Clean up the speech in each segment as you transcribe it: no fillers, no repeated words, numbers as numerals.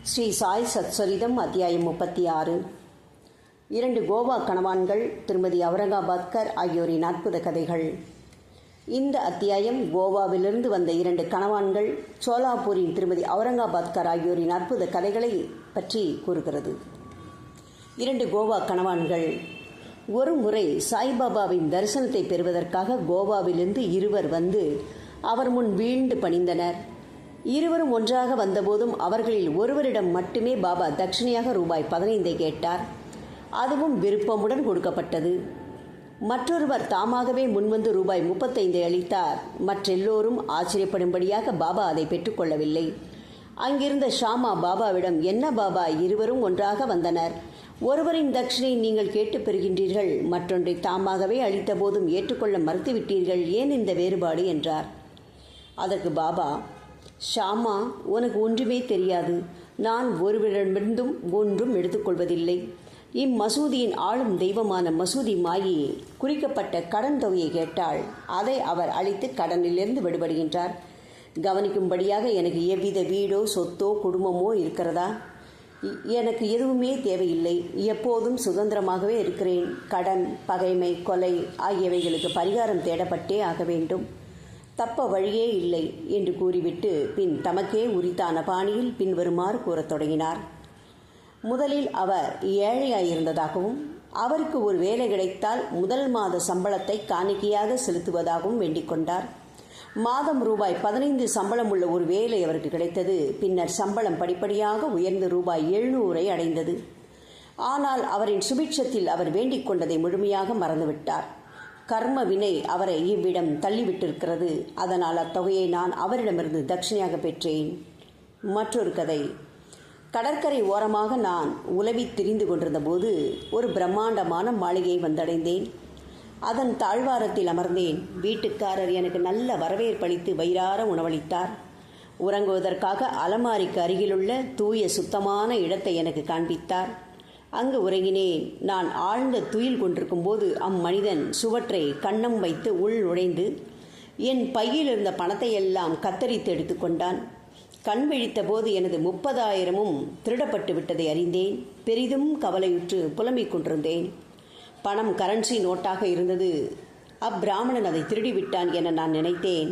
ஸ்ரீ சாய் சத்சரிதம் அத்தியாயம் 36. 2 கோவா கணவான்கள் திருமதி அவுரங்காபாத்கர் ஆகியோரின் அற்புத கதைகள். இந்த அத்தியாயம் கோவாவிலிருந்து வந்த 2 கணவான்கள் சோலாப்பூரின் திருமதி அவுரங்காபாத்கர் ஆகியோரின் அற்புத கதைகளை பற்றி கூறுகிறது. 2 கோவா கணவான்கள். ஒரு முறை சாய்பாபாவின் தரிசனத்தை பெறுவதற்காக கோவாவிலிருந்து இருவர் வந்து அவர் முன் வீழ்ந்து பணிந்தனர். இருவரும் ஒன்றாக வந்தபோதும் அவர்களில் ஒருவரிடம் மட்டுமே பாபா தட்சிணையாக ரூபாய் 15 கேட்டார். அதுவும் விருப்பமுடன் கொடுக்கப்பட்டது. மற்றொருவர் தாமாகவே முன்வந்து ரூபாய் 35 அளித்தார். மற்றெல்லோரும் ஆச்சரியப்படும்படியாக பாபா அதை பெற்றுக்கொள்ளவில்லை. அங்கிருந்த ஷாமா பாபாவிடம், என்ன பாபா, இருவரும் ஒன்றாக வந்தனர், ஒருவரின் தட்சிணை நீங்கள் கேட்டு பெறுகின்றீர்கள், மற்றொன்றை தாமாகவே அளித்த போதும் ஏற்றுக்கொள்ள மறுத்துவிட்டீர்கள், ஏன் இந்த வேறுபாடு என்றார். அதற்கு பாபா, ஷாமா, உனக்கு ஒன்றுமே தெரியாது. நான் ஒருவரிடமிருந்தும் ஒன்றும் எடுத்துக்கொள்வதில்லை. இம்மசூதியின் ஆளும் தெய்வமான மசூதி மாயி குறிக்கப்பட்ட கடன் தொகையை கேட்டாள். அதை அவர் அளித்து கடனிலிருந்து விடுபடுகின்றார். கவனிக்கும்படியாக எனக்கு எவ்வித வீடோ சொத்தோ குடும்பமோ இருக்கிறதா? எனக்கு எதுவுமே தேவையில்லை. எப்போதும் சுதந்திரமாகவே இருக்கிறேன். கடன், பகைமை, கொலை ஆகியவைகளுக்கு பரிகாரம் தேடப்பட்டே ஆக வேண்டும். தப்ப வழியே இல்லை என்று கூறிவிட்டு பின் தமக்கே உரித்தான பாணியில் பின்வருமாறு கூறத் தொடங்கினார். முதலில் அவர் ஏழையாயிருந்ததாகவும் அவருக்கு ஒரு வேலை கிடைத்தால் முதல் மாத சம்பளத்தை காணிக்கையாக செலுத்துவதாகவும் வேண்டிக் கொண்டார். மாதம் ரூபாய் 15 சம்பளம் உள்ள ஒரு வேலை அவருக்கு கிடைத்தது. பின்னர் சம்பளம் படிப்படியாக உயர்ந்து ரூபாய் 700 அடைந்தது. ஆனால் அவரின் சுபிட்சத்தில் அவர் வேண்டிக் கொண்டதை முழுமையாக மறந்துவிட்டார். கர்ம வினை அவரை இவ்விடம் தள்ளிவிட்டிருக்கிறது. அதனால் அத்தொகையை நான் அவரிடமிருந்து தட்சிணையாக பெற்றேன். மற்றொரு கதை. கடற்கரை ஓரமாக நான் உலவி திரிந்து கொண்டிருந்த போது ஒரு பிரம்மாண்டமான மாளிகையை வந்தடைந்தேன். அதன் தாழ்வாரத்தில் அமர்ந்தேன். வீட்டுக்காரர் எனக்கு நல்ல வரவேற்பளித்து வயிறார உணவளித்தார். உறங்குவதற்காக அலமாரிக்கு அருகிலுள்ள தூய சுத்தமான இடத்தை எனக்கு காண்பித்தார். அங்கு உறங்கினேன். நான் ஆழ்ந்த துயில் கொண்டிருக்கும் போது அம்மனிதன் சுவற்றை கன்னம் வைத்து உள் நுழைந்து என் பையில் இருந்த பணத்தை எல்லாம் கத்தரித்து எடுத்துக்கொண்டான். கண் விழித்த போது எனது 30,000 திருடப்பட்டு விட்டதை அறிந்தேன். பெரிதும் கவலையுற்று புலம்பிக் கொண்டிருந்தேன். பணம் கரன்சி நோட்டாக இருந்தது. அப்பிராமணன் அதை திருடிவிட்டான் என நான் நினைத்தேன்.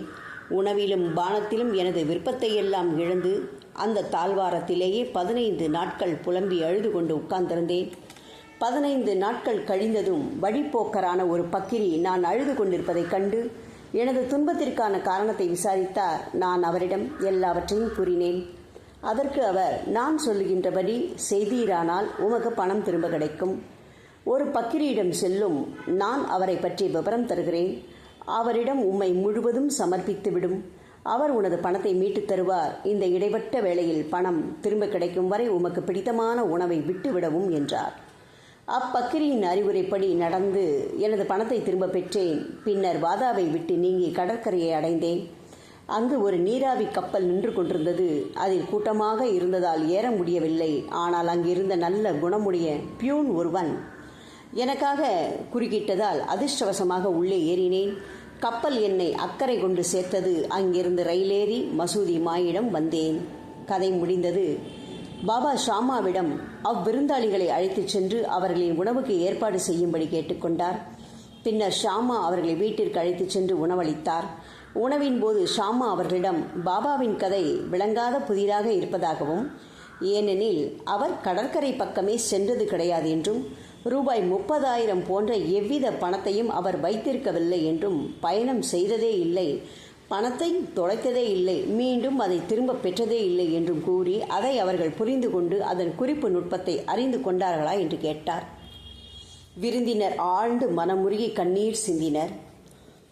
உணவிலும் பானத்திலும் எனது விருப்பத்தை எல்லாம் இழந்து அந்த தாழ்வாரத்திலேயே 15 நாட்கள் புலம்பி அழுது கொண்டு உட்கார்ந்திருந்தேன். 15 நாட்கள் கழிந்ததும் வழிப்போக்கரான ஒரு பக்கிரி நான் அழுது கொண்டிருப்பதைக் கண்டு எனது துன்பத்திற்கான காரணத்தை விசாரித்தார். நான் அவரிடம் எல்லாவற்றையும் கூறினேன். அதற்கு அவர், நான் சொல்லுகின்றபடி செய்தீரானால் உமக்கு பணம் திரும்ப கிடைக்கும். ஒரு பக்கிரியிடம் செல்லும், நான் அவரை பற்றி விவரம் தருகிறேன். அவரிடம் உம்மை முழுவதும் சமர்ப்பித்து விடும். அவர் உனது பணத்தை மீட்டு தருவார். இந்த இடைப்பட்ட வேளையில் பணம் திரும்ப கிடைக்கும் வரை உமக்கு பிடித்தமான உணவை விட்டுவிடவும் என்றார். அப்பக்கிரியின் அறிவுரைப்படி நடந்து எனது பணத்தை திரும்ப பெற்றேன். பின்னர் வாதாவை விட்டு நீங்கி கடற்கரையை அடைந்தேன். அங்கு ஒரு நீராவி கப்பல் நின்று கொண்டிருந்தது. அதில் கூட்டமாக இருந்ததால் ஏற முடியவில்லை. ஆனால் அங்கிருந்த நல்ல குணமுடைய பியூன் ஒருவன் எனக்காக குறுக்கிட்டதால் அதிர்ஷ்டவசமாக உள்ளே ஏறினேன். கப்பல் என்னை அக்கறை கொண்டு சேர்த்தது. அங்கிருந்து ரயிலேறி மசூதி மாயிடம் வந்தேன். கதை முடிந்தது. பாபா ஷாமாவிடம் அவ்விருந்தாளிகளை அழைத்துச் சென்று அவர்களின் உணவுக்கு ஏற்பாடு செய்யும்படி கேட்டுக்கொண்டார். பின்னர் ஷாமா அவர்களை வீட்டிற்கு அழைத்துச் சென்று உணவளித்தார். உணவின் போது ஷாமா அவர்களிடம் பாபாவின் கதை விளங்காத புதிராக இருப்பதாகவும், ஏனெனில் அவர் கடற்கரை பக்கமே சென்றது கிடையாது என்றும், ரூபாய் 30,000 போன்ற எவ்வித பணத்தையும் அவர் வைத்திருக்கவில்லை என்றும், பயணம் செய்ததே இல்லை, பணத்தை தொலைத்ததே இல்லை, மீண்டும் அதை திரும்ப பெற்றதே இல்லை என்றும் கூறி அதை அவர்கள் புரிந்து கொண்டு அதன் குறிப்பு நுட்பத்தை அறிந்து கொண்டார்களா என்று கேட்டார். விருந்தினர் ஆழ்ந்து மனமுருகி கண்ணீர் சிந்தினர்.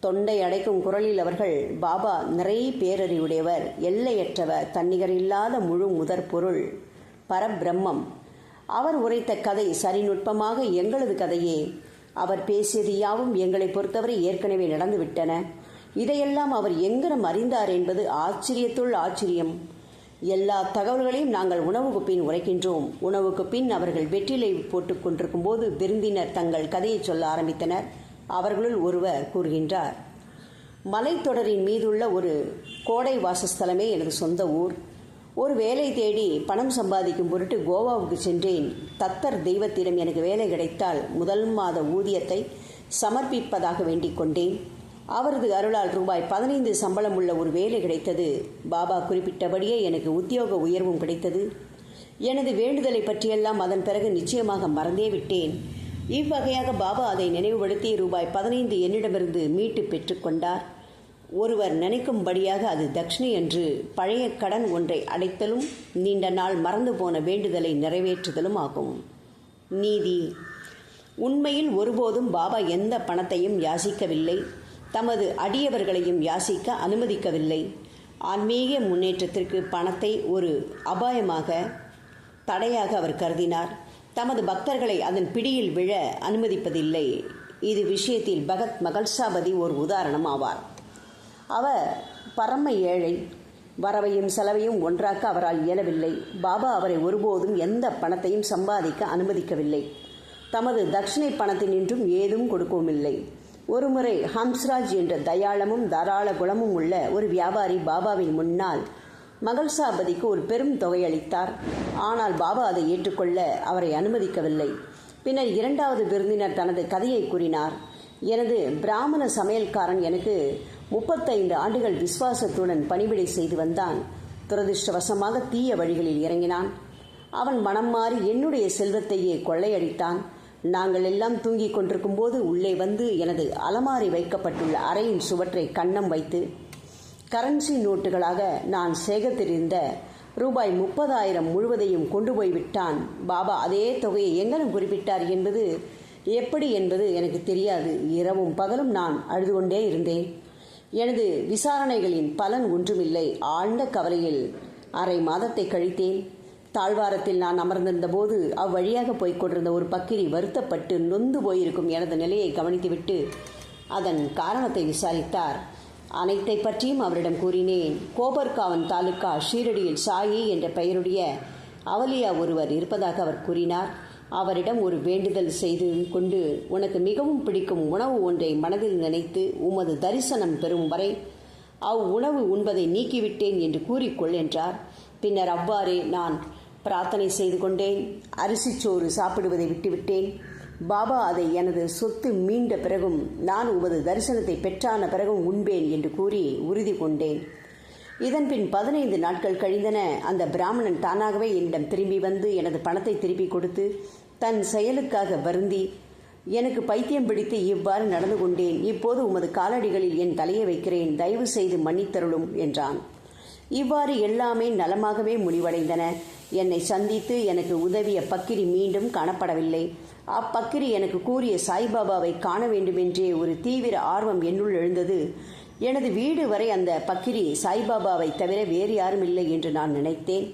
தொண்டை அடைக்கும் குரலில் அவர்கள், பாபா நிறைய பேரறிவுடையவர், எல்லையற்றவர், தன்னிகரில்லாத முழு முதற் பொருள், பரபிரம்மம். அவர் உரைத்த கதை சரிநுட்பமாக எங்களது கதையே. அவர் பேசியது யாவும் எங்களை பொறுத்தவரை ஏற்கனவே நடந்துவிட்டன. இதையெல்லாம் அவர் எங்கனம் அறிந்தார் என்பது ஆச்சரியத்துள் ஆச்சரியம். எல்லா தகவல்களையும் நாங்கள் உணவுக்கு பின் உரைக்கின்றோம். உணவுக்கு பின் அவர்கள் வெற்றிலை போட்டுக் கொண்டிருக்கும் போது விருந்தினர் தங்கள் கதையை சொல்ல ஆரம்பித்தனர். அவர்களுள் ஒருவர் கூறுகின்றார், மலைத்தொடரின் மீதுள்ள ஒரு கோடை வாசஸ்தலமே எனது சொந்த ஊர். ஒரு வேலை தேடி பணம் சம்பாதிக்கும் பொருட்டு கோவாவுக்கு சென்றேன். தத்தர் தெய்வத்திடம் எனக்கு வேலை கிடைத்தால் முதல் மாத ஊதியத்தை சமர்ப்பிப்பதாக வேண்டிக் கொண்டேன். அவரது அருளால் ரூபாய் 15 சம்பளம் உள்ள ஒரு வேலை கிடைத்தது. பாபா குறிப்பிட்டபடியே எனக்கு உத்தியோக உயர்வும் கிடைத்தது. எனது வேண்டுதலை பற்றியெல்லாம் அதன் பிறகு நிச்சயமாக மறந்தே விட்டேன். இவ்வகையாக பாபா அதை நினைவுபடுத்தி ரூபாய் 15 என்னிடமிருந்து மீட்டு பெற்றுக்கொண்டார். ஒருவர் நினைக்கும்படியாக அது தட்சிணை என்று பழைய கடன் ஒன்றை அடைத்தலும் நீண்ட நாள் மறந்து போன வேண்டுதலை நிறைவேற்றுதலும் ஆகும். நீதி. உண்மையில் ஒருபோதும் பாபா எந்த பணத்தையும் யாசிக்கவில்லை, தமது அடியவர்களையும் யாசிக்க அனுமதிக்கவில்லை. ஆன்மீக முன்னேற்றத்திற்கு பணத்தை ஒரு அபாயமாக, தடையாக அவர் கருதினார். தமது பக்தர்களை அதன் பிடியில் விழ அனுமதிப்பதில்லை. இது விஷயத்தில் பகத் மகள்சாபதி ஒரு உதாரணம் ஆவார். அவர் பரம ஏழை. வரவையும் செலவையும் ஒன்றாக்க அவரால் இயலவில்லை. பாபா அவரை ஒருபோதும் எந்த பணத்தையும் சம்பாதிக்க அனுமதிக்கவில்லை. தமது தட்சிணை பணத்தினின்றும் ஏதும் கொடுக்கவுமில்லை. ஒருமுறை ஹம்ஸ்ராஜ் என்ற தயாளமும் தாராள குணமும் உள்ள ஒரு வியாபாரி பாபாவின் முன்னால் மகள்சாபதிக்கு ஒரு பெரும் தொகை அளித்தார். ஆனால் பாபா அதை ஏற்றுக்கொள்ள அவரை அனுமதிக்கவில்லை. பின்னர் இரண்டாவது விருந்தினர் தனது கதையை கூறினார். எனது பிராமண சமையல்காரன் எனக்கு 35 ஆண்டுகள் விசுவாசத்துடன் பணிவிடை செய்து வந்தான். துரதிருஷ்டவசமாக தீய வழிகளில் இறங்கினான். அவன் மனம் மாறி என்னுடைய செல்வத்தையே கொள்ளையடித்தான். நாங்கள் எல்லாம் தூங்கிக் கொண்டிருக்கும் போது உள்ளே வந்து எனது அலமாரி வைக்கப்பட்டுள்ள அறையின் சுவற்றை கன்னம் வைத்து கரன்சி நோட்டுகளாக நான் சேகரித்திருந்த ரூபாய் 30,000 முழுவதையும் கொண்டு போய்விட்டான். பாபா அதே தொகையை எங்கனம் குறிப்பிட்டார் என்பது எப்படி என்பது எனக்கு தெரியாது. இரவும் பகலும் நான் அழுது கொண்டே இருந்தேன். எனது விசாரணைகளின் பலன் ஒன்றுமில்லை. ஆழ்ந்த கவலையில் அரை மாதத்தை கழித்தேன். தாழ்வாரத்தில் நான் அமர்ந்திருந்த போது அவ்வழியாக போய்க் கொண்டிருந்த ஒரு பக்கிரி வருத்தப்பட்டு நொந்து போயிருக்கும் எனது நிலையை கவனித்துவிட்டு அதன் காரணத்தை விசாரித்தார். அனைத்தை பற்றியும் அவரிடம் கூறினேன். கோபர்காவன் தாலுக்கா ஷீரடியில் சாயி என்ற பெயருடைய அவலியா ஒருவர் இருப்பதாக அவர் கூறினார். அவரிடம் ஒரு வேண்டுதல் செய்து கொண்டு, உனக்கு மிகவும் பிடிக்கும் உணவு ஒன்றை மனதில் நினைத்து உமது தரிசனம் பெறும் வரை உணவு உண்பதை நீக்கிவிட்டேன் என்று கூறிக்கொள் என்றார். பின்னர் அவ்வாறே நான் பிரார்த்தனை செய்து கொண்டேன். அரிசிச்சோறு சாப்பிடுவதை விட்டுவிட்டேன். பாபா அதை எனது சொத்து மீண்ட பிறகும் நான் உமது தரிசனத்தை பெற்றான பிறகும் உண்பேன் என்று கூறி உறுதி கொண்டேன். இதன்பின் 15 நாட்கள் கழிந்தன. அந்த பிராமணன் தானாகவே என்னிடம் திரும்பி வந்து எனது பணத்தை திருப்பி கொடுத்து தன் செயலுக்காக வருந்தி, எனக்கு பைத்தியம் பிடித்து இவ்வாறு நடந்து கொண்டேன். இப்போது உமது காலடிகளில் என் தலையை வைக்கிறேன். தயவு செய்து மன்னித்தருளும் என்றான். இவ்வாறு எல்லாமே நலமாகவே முடிவடைந்தன. என்னை சந்தித்து எனக்கு உதவிய பக்கிரி மீண்டும் காணப்படவில்லை. அப்பக்கிரி எனக்கு கூறிய சாய்பாபாவை காண வேண்டுமென்றே ஒரு தீவிர ஆர்வம் என்னுள் எழுந்தது. எனது வீடு வரை அந்த பக்கிரி சாய்பாபாவை தவிர வேறு யாரும் இல்லை என்று நான் நினைத்தேன்.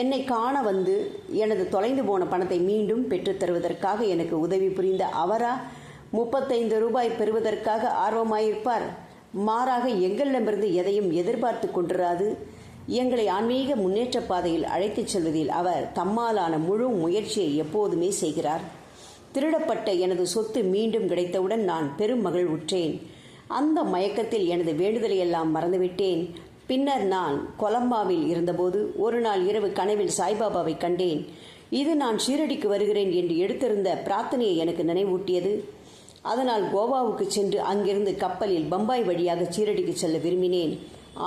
என்னை காண வந்து எனது தொலைந்து போன பணத்தை மீண்டும் பெற்றுத்தருவதற்காக எனக்கு உதவி புரிந்த அவரா 35 ரூபாய் பெறுவதற்காக ஆர்வமாயிருப்பார்? மாறாக எங்களிடமிருந்து எதையும் எதிர்பார்த்து கொண்டிராது எங்களை ஆன்மீக முன்னேற்ற பாதையில் அழைத்துச் செல்வதில் அவர் தம்மாலான முழு முயற்சியை எப்போதுமே செய்கிறார். திருடப்பட்ட எனது சொத்து மீண்டும் கிடைத்தவுடன் நான் பெரும் மகிழ்வுற்றேன். அந்த மயக்கத்தில் எனது வேண்டுதலையெல்லாம் மறந்துவிட்டேன். பின்னர் நான் கொலம்பாவில் இருந்தபோது ஒரு நாள் இரவு கனவில் சாய்பாபாவை கண்டேன். இது நான் ஷீரடிக்கு வருகிறேன் என்று எடுத்திருந்த பிரார்த்தனையை எனக்கு நினைவூட்டியது. அதனால் கோவாவுக்கு சென்று அங்கிருந்து கப்பலில் பம்பாய் வழியாக ஷீரடிக்கு செல்ல விரும்பினேன்.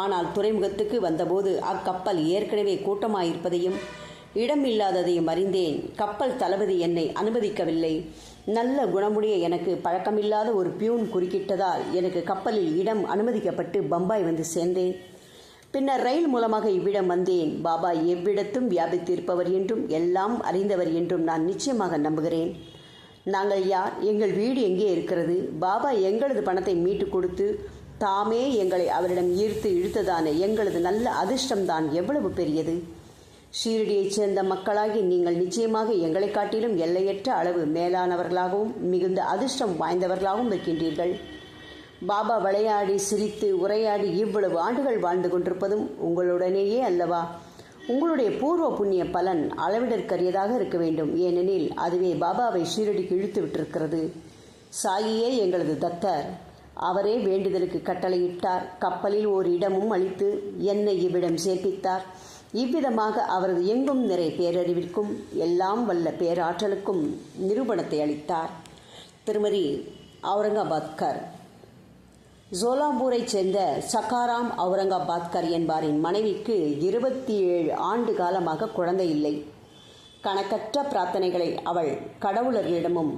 ஆனால் துறைமுகத்துக்கு வந்தபோது அக்கப்பல் ஏற்கனவே கூட்டமாயிருப்பதையும் இடமில்லாததையும் அறிந்தேன். கப்பல் தளபதி என்னை அனுமதிக்கவில்லை. நல்ல குணமுடைய எனக்கு பழக்கமில்லாத ஒரு பியூன் குறுக்கிட்டதால் எனக்கு கப்பலில் இடம் அனுமதிக்கப்பட்டு பம்பாய் வந்து சேர்ந்தேன். பின்னர் ரயில் மூலமாக இவ்விடம் வந்தேன். பாபா எவ்விடத்தும் வியாபித்திருப்பவர் என்றும் எல்லாம் அறிந்தவர் என்றும் நான் நிச்சயமாக நம்புகிறேன். நாங்கள் யார்? எங்கள் வீடு எங்கே இருக்கிறது? பாபா எங்களது பணத்தை மீட்டு கொடுத்து தாமே எங்களை அவரிடம் ஈர்த்து இழுத்ததான எங்களது நல்ல அதிர்ஷ்டம்தான் எவ்வளவு பெரியது! ஷீரடியைச் சேர்ந்த மக்களாகி நீங்கள் நிச்சயமாக எங்களை காட்டிலும் எல்லையற்ற அளவு மேலானவர்களாகவும் மிகுந்த அதிர்ஷ்டம் வாய்ந்தவர்களாகவும் இருக்கின்றீர்கள். பாபா விளையாடி சிரித்து உரையாடி இவ்வளவு ஆண்டுகள் வாழ்ந்து கொண்டிருப்பதும் உங்களுடனேயே அல்லவா? உங்களுடைய பூர்வ புண்ணிய பலன் அளவிடற்கரியதாக இருக்க வேண்டும். ஏனெனில் அதுவே பாபாவை ஷீரடிக்கு இழுத்து விட்டிருக்கிறது. சாயியே எங்களது தத்தர். அவரே வேண்டுதலுக்கு கட்டளையிட்டார். கப்பலில் ஓர் இடமும் அளித்து என்னை இவ்விடம் சேர்ப்பித்தார். இவ்விதமாக அவரது எங்கும் நிறை பேரறிவிற்கும் எல்லாம் வல்ல பேராற்றலுக்கும் நிரூபணத்தை அளித்தார். திருமதி அவுரங்காபாத்கர் சோலாப்பூரைச் சேர்ந்த சக்காராம் அவுரங்காபாத்கர் என்பாரின் மனைவிக்கு 27 ஆண்டு காலமாக குழந்தை இல்லை. கணக்கற்ற பிரார்த்தனைகளை அவள் கடவுளர்களிடமும்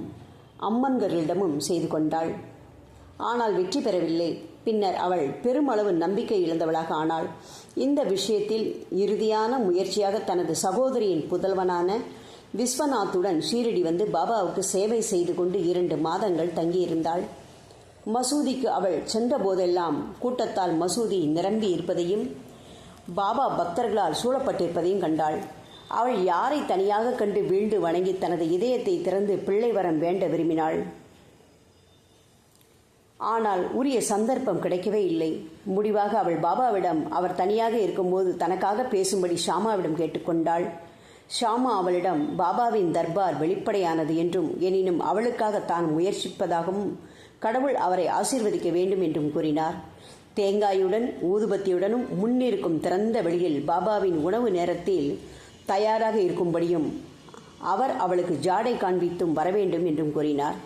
அம்மன்களிடமும் செய்து கொண்டாள். ஆனால் வெற்றி பெறவில்லை. பின்னர் அவள் பெருமளவு நம்பிக்கை இழந்தவளாக ஆனாள். இந்த விஷயத்தில் இறுதியான முயற்சியாக தனது சகோதரியின் புதல்வனான விஸ்வநாத்துடன் ஷீரடி வந்து பாபாவுக்கு சேவை செய்து கொண்டு 2 மாதங்கள் தங்கியிருந்தாள். மசூதிக்கு அவள் சென்ற போதெல்லாம் கூட்டத்தால் மசூதி நிரம்பி இருப்பதையும் பாபா பக்தர்களால் சூழப்பட்டிருப்பதையும் கண்டாள். அவள் யாரை தனியாக கண்டு வீழ்ந்து வணங்கி தனது இதயத்தை திறந்து பிள்ளை வரம் வேண்ட விரும்பினாள். ஆனால் உரிய சந்தர்ப்பம் கிடைக்கவே இல்லை. முடிவாக அவள் பாபாவிடம் அவர் தனியாக இருக்கும்போது தனக்காக பேசும்படி ஷாமாவிடம் கேட்டுக்கொண்டாள். ஷாமா அவளிடம் பாபாவின் தர்பார் வெளிப்படையானது என்றும் எனினும் அவளுக்காக தான் முயற்சிப்பதாகவும் கடவுள் அவரை ஆசீர்வதிக்க வேண்டும் என்றும் கூறினார். தேங்காயுடன் ஊதுபத்தியுடனும் முன்னிருக்கும் திறந்த வெளியில் பாபாவின் உணவு நேரத்தில் தயாராக இருக்கும்படியும் அவர் அவளுக்கு ஜாடை காண்பித்தும் வரவேண்டும் என்றும் கூறினார்.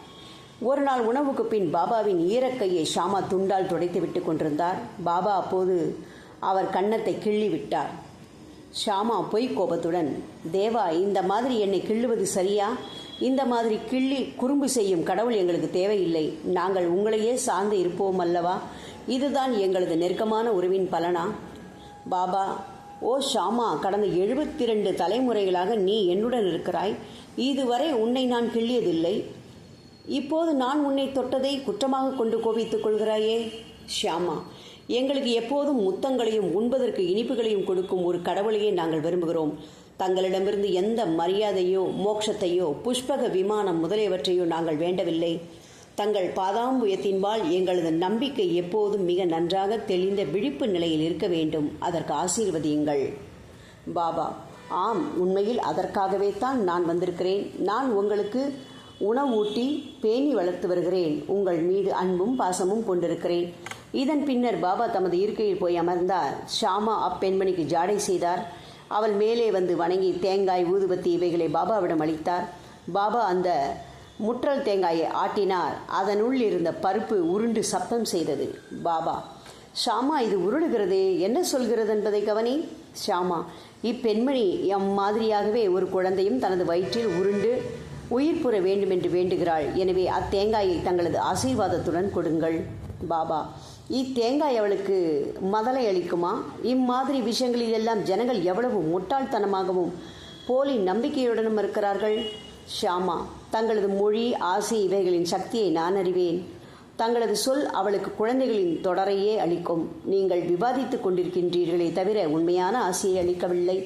ஒரு நாள் உணவுக்கு பின் பாபாவின் ஈரக்கையை ஷாமா துண்டால் துடைத்து விட்டு கொண்டிருந்தார். பாபா அப்போது அவர் கன்னத்தை கிள்ளி விட்டார். ஷாமா பொய் கோபத்துடன், தேவா, இந்த மாதிரி என்னை கிள்ளுவது சரியா? இந்த மாதிரி கிள்ளி குறும்பு செய்யும் கடவுள் எங்களுக்கு தேவையில்லை. நாங்கள் உங்களையே சார்ந்து இருப்போம் அல்லவா? இதுதான் எங்களது நெருக்கமான உறவின் பலனா? பாபா, ஓ ஷாமா, கடந்த 72 தலைமுறைகளாக நீ என்னுடன் இருக்கிறாய். இதுவரை உன்னை நான் கிள்ளியதில்லை. இப்போது நான் உன்னை தொட்டதை குற்றமாக கொண்டு கோபித்துக் கொள்கிறாயே? ஷியாமா, எங்களுக்கு எப்போதும் முத்தங்களையும் உண்பதற்கு இனிப்புகளையும் கொடுக்கும் ஒரு கடவுளையே நாங்கள் விரும்புகிறோம். தங்களிடமிருந்து எந்த மரியாதையோ மோட்சத்தையோ புஷ்பக விமானம் முதலியவற்றையோ நாங்கள் வேண்டவில்லை. தங்கள் பாதாம்புயத்தின்பால் எங்களது நம்பிக்கை எப்போதும் மிக நன்றாக தெளிந்த விழிப்பு நிலையில் இருக்க வேண்டும். அதற்கு ஆசீர்வதியுங்கள். பாபா, ஆம், உண்மையில் அதற்காகவே தான் நான் வந்திருக்கிறேன். நான் உங்களுக்கு உணவூட்டி பேணி வளர்த்து வருகிறேன். உங்கள் மீது அன்பும் பாசமும் கொண்டிருக்கிறேன். இதன் பின்னர் பாபா தமது இருக்கையில் போய் அமர்ந்தார். ஷாமா அப்பெண்மணிக்கு ஜாடை செய்தார். அவள் மேலே வந்து வணங்கி தேங்காய், ஊதுபத்தி இவைகளை பாபாவிடம் அளித்தார். பாபா அந்த முற்றல் தேங்காயை ஆட்டினார். அதனுள் இருந்த பருப்பு உருண்டு சப்தம் செய்தது. பாபா, ஷாமா, இது உருளுகிறதே, என்ன சொல்கிறது என்பதை கவனி. ஷாமா, இப்பெண்மணி மாதிரியாகவே ஒரு குழந்தையும் தனது வயிற்றில் உருண்டு உயிர் புற வேண்டுமென்று வேண்டுகிறாள். எனவே அத்தேங்காயை தங்களது ஆசீர்வாதத்துடன் கொடுங்கள். பாபா, இத்தேங்காய் அவளுக்கு மதலை அளிக்குமா? இம்மாதிரி விஷயங்களில் எல்லாம் ஜனங்கள் எவ்வளவு முட்டாள்தனமாகவும் போலி நம்பிக்கையுடனும் இருக்கிறார்கள். ஷாமா, தங்களது மொழி, ஆசை இவைகளின் சக்தியை நான் அறிவேன். தங்களது சொல் அவளுக்கு குழந்தைகளின் தொடரையே அளிக்கும். நீங்கள் விவாதித்துக் கொண்டிருக்கின்றீர்களே தவிர உண்மையான ஆசையை அளிக்கவில்லை.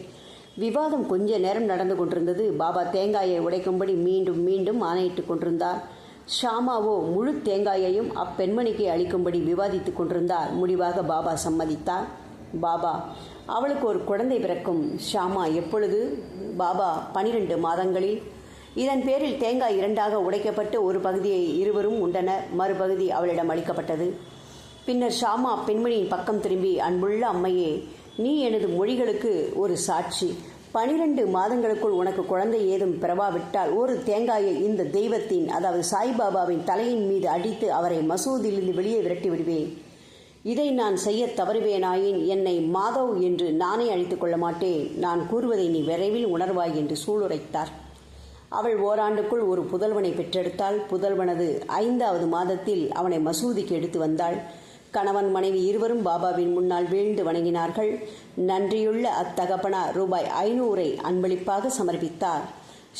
விவாதம் கொஞ்ச நேரம் நடந்து கொண்டிருந்தது. பாபா தேங்காயை உடைக்கும்படி மீண்டும் மீண்டும் ஆணையிட்டுக் கொண்டிருந்தார். ஷாமாவோ முழு தேங்காயையும் அப்பெண்மணிக்கு அளிக்கும்படி விவாதித்துக் கொண்டிருந்தார். முடிவாக பாபா சம்மதித்தார். பாபா, அவளுக்கு ஒரு குழந்தை பிறக்கும். ஷாமா, எப்பொழுது? பாபா, 12 மாதங்களில். இதன் பேரில் தேங்காய் 2ஆக உடைக்கப்பட்டு ஒரு பகுதியை இருவரும் உண்டனர். மறுபகுதி அவளிடம் அளிக்கப்பட்டது. பின்னர் ஷாமா பெண்மணியின் பக்கம் திரும்பி, அன்புள்ள அம்மையே, நீ எனது மொழிகளுக்கு ஒரு சாட்சி. 12 மாதங்களுக்குள் உனக்கு குழந்தை ஏதும் பிறவாவிட்டால் ஒரு தேங்காயை இந்த தெய்வத்தின், அதாவது சாய்பாபாவின் தலையின் மீது அடித்து அவரை மசூதியிலிருந்து வெளியே விரட்டி விடுவேன். இதை நான் செய்ய தவறுவேனாயின் என்னை மாதவ் என்று நானே அழித்துக் கொள்ள மாட்டேன். நான் கூறுவதை நீ விரைவில் உணர்வாய் என்று சூளுரைத்தார். அவள் ஓராண்டுக்குள் ஒரு புதல்வனை பெற்றெடுத்தாள். புதல்வனது 5வது மாதத்தில் அவனை மசூதிக்கு எடுத்து வந்தாள். கணவன் மனைவி இருவரும் பாபாவின் முன்னால் வீழ்ந்து வணங்கினார்கள். நன்றியுள்ள அத்தகப்பனார் ரூபாய் 500 அன்பளிப்பாக சமர்ப்பித்தார்.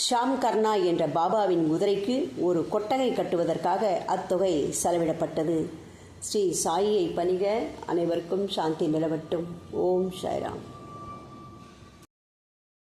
ஷாம் கர்னா என்ற பாபாவின் குதிரைக்கு ஒரு கொட்டகை கட்டுவதற்காக அத்தொகை செலவிடப்பட்டது. ஸ்ரீ சாயியை பணிக. அனைவருக்கும் சாந்தி நிலவட்டும். ஓம் சாய்ராம்.